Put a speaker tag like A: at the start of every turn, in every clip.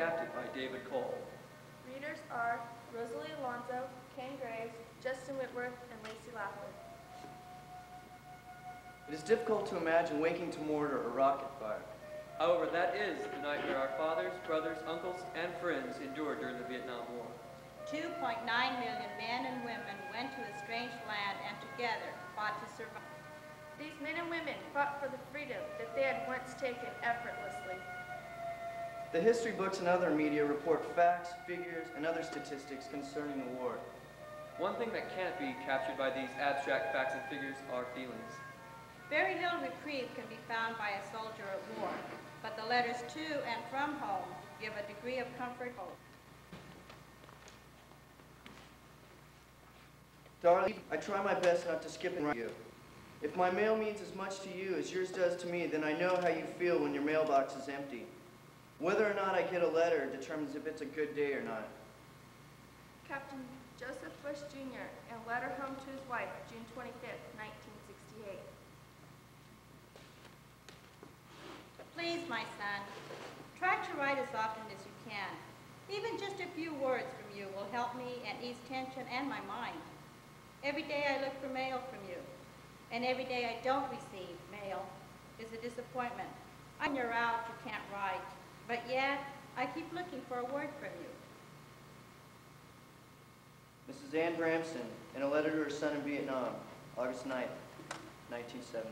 A: adapted by David Cole.
B: Readers are Rosalie Alonso, Ken Graves, Justin Whitworth, and Lacey Lafley.
C: It is difficult to imagine waking to mortar or rocket fire.
A: However, that is the nightmare our fathers, brothers, uncles, and friends endured during the Vietnam War.
D: 2.9 million men and women went to a strange land and together fought to survive.
B: These men and women fought for the freedom that they had once taken effortlessly.
C: The history books and other media report facts, figures, and other statistics concerning the war.
A: One thing that can't be captured by these abstract facts and figures are feelings.
D: Very little reprieve can be found by a soldier at war, but the letters to and from home give a degree of comfort and hope.
C: Darling, I try my best not to skip and write you. If my mail means as much to you as yours does to me, then I know how you feel when your mailbox is empty. Whether or not I get a letter determines if it's a good day or not.
B: Captain Joseph Bush Jr. and letter home to his wife, June 25th, 1968.
D: Please, my son, try to write as often as you can. Even just a few words from you will help me and ease tension and my mind. Every day I look for mail from you, and every day I don't receive mail is a disappointment. When you're out, you can't write, but yet I keep looking for a word from you.
C: Mrs. Ann Bramson, in a letter to her son in Vietnam, August 9th, 1970.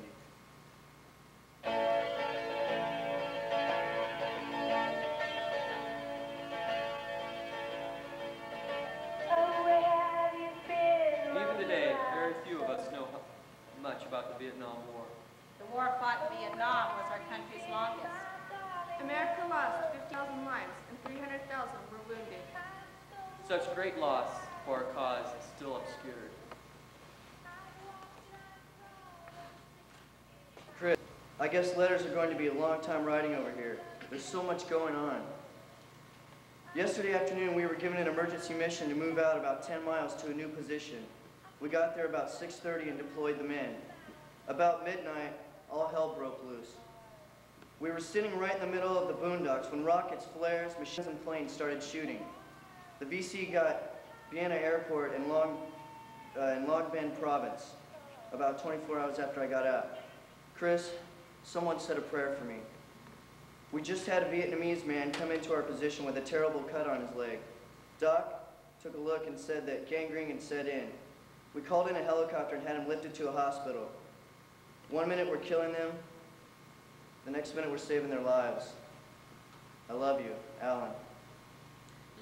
A: Even today, very few of us know much about the Vietnam War.
D: The war fought in Vietnam was our country's longest.
B: America lost 50,000 lives and 300,000 were wounded.
A: Such great loss for our cause is still obscured.
C: Chris, I guess letters are going to be a long time writing over here. There's so much going on. Yesterday afternoon, we were given an emergency mission to move out about 10 miles to a new position. We got there about 6:30 and deployed the men. About midnight, all hell broke loose. We were sitting right in the middle of the boondocks when rockets, flares, machines, and planes started shooting. The VC got Vienna Airport in Long Binh Province about 24 hours after I got out. Chris, someone said a prayer for me. We just had a Vietnamese man come into our position with a terrible cut on his leg. Doc took a look and said that gangrene had set in. We called in a helicopter and had him lifted to a hospital. 1 minute we're killing them, the next minute we're saving their lives. I love you, Alan.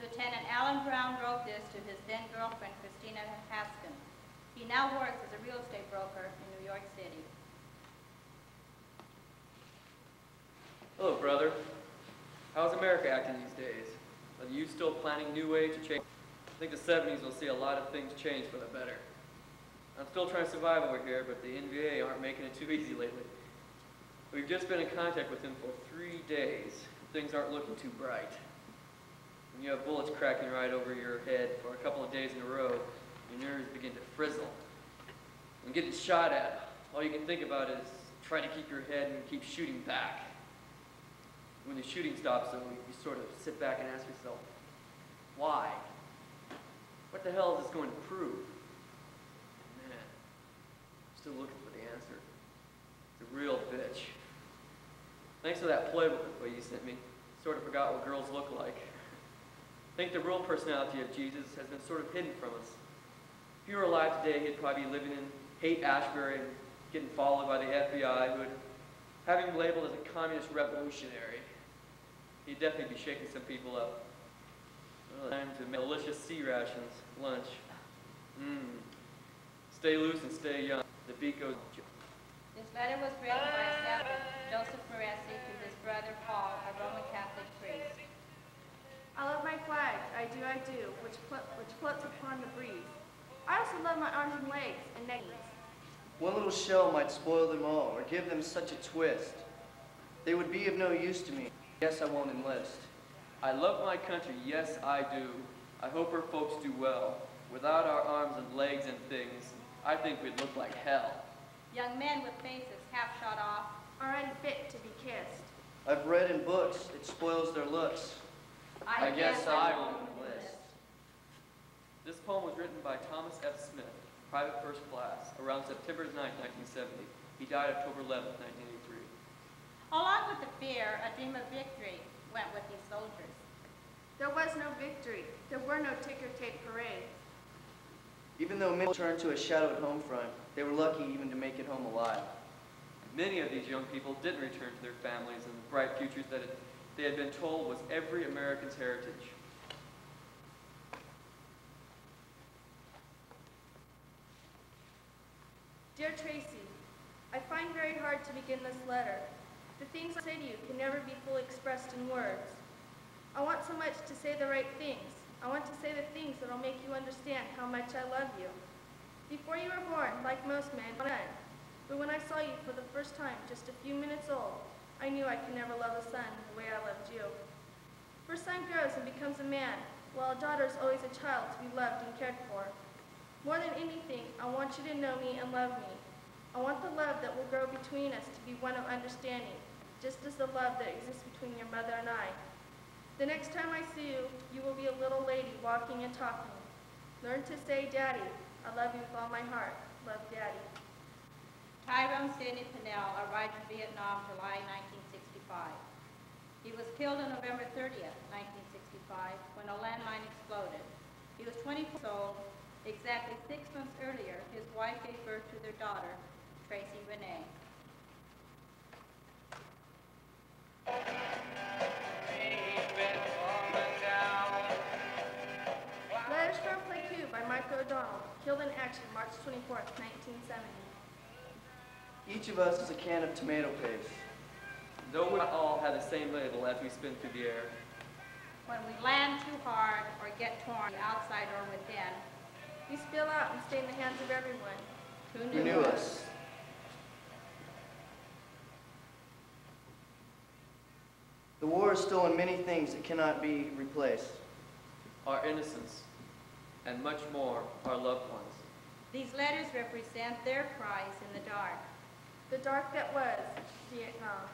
D: Lieutenant Alan Brown wrote this to his then-girlfriend, Christina Haskin. He now works as a real estate broker in New York City.
A: Hello, brother. How's America acting these days? Are you still planning new ways to change? I think the 70s will see a lot of things change for the better. I'm still trying to survive over here, but the NVA aren't making it too easy lately. We've just been in contact with them for 3 days. Things aren't looking too bright. When you have bullets cracking right over your head for a couple of days in a row, your nerves begin to frizzle. When getting shot at, all you can think about is trying to keep your head and keep shooting back. When the shooting stops, though, you sort of sit back and ask yourself, why? What the hell is this going to prove? Man, I'm still looking for the answer. It's a real bitch. Thanks for that Playboy you sent me. Sort of forgot what girls look like. I think the real personality of Jesus has been sort of hidden from us. If he were alive today, he'd probably be living in Haight-Ashbury and getting followed by the FBI, who would have him labeled as a communist revolutionary. He'd definitely be shaking some people up. Well, time to make delicious sea rations, lunch. Stay loose and stay young. The beat goes.
D: This letter was written by Senator Joseph Moresi to his brother Paul, a Roman Catholic priest.
B: I love my flag, I do, which floats upon the breeze. I also love my arms and legs and neck.
C: One little shell might spoil them all or give them such a twist. They would be of no use to me. Yes, I won't enlist.
A: I love my country, yes I do. I hope her folks do well. Without our arms and legs and things, I think we'd look like hell.
D: Young men with faces half shot off
B: are unfit to be kissed.
C: I've read in books, it spoils their looks.
A: I guess I won't enlist. This poem was written by Thomas F. Smith, private first class, around September 9, 1970. He died October 11, 1983.
D: Along with the fear, a dream of victory went with these soldiers.
B: There was no victory. There were no ticker tape parades.
C: Even though many returned to a shadowed home front, they were lucky even to make it home alive.
A: Many of these young people didn't return to their families and the bright futures that they had been told was every American's heritage.
B: Dear Tracy, I find very hard to begin this letter. The things I say to you can never be fully expressed in words. I want so much to say the right things. I want to say the things that will make you understand how much I love you. Before you were born, like most men, none. But when I saw you for the first time, just a few minutes old, I knew I could never love a son the way I loved you. For a son grows and becomes a man, while a daughter is always a child to be loved and cared for. More than anything, I want you to know me and love me. I want the love that will grow between us to be one of understanding, just as the love that exists between your mother and I. The next time I see you, you will be a little lady walking and talking. Learn to say, Daddy. I love you with all my heart. Love, Daddy.
D: Tyrone Sidney Pinnell arrived in Vietnam July 1965. He was killed on November 30th, 1965, when a landmine exploded. He was 24 years old. Exactly 6 months earlier, his wife gave birth to their daughter, Tracy Renee.
B: Letters from Pleiku by Mike O'Donnell, killed in action March 24th, 1970.
C: Each of us is a can of tomato paste.
A: Though we all have the same label as we spin through the air.
D: When we land too hard or get torn outside or within,
B: We spill out and stay in the hands of everyone.
C: Who knew us? The war has stolen many things that cannot be replaced.
A: Our innocence, and much more, our loved ones.
D: These letters represent their cries in the dark.
B: The dark that was Vietnam.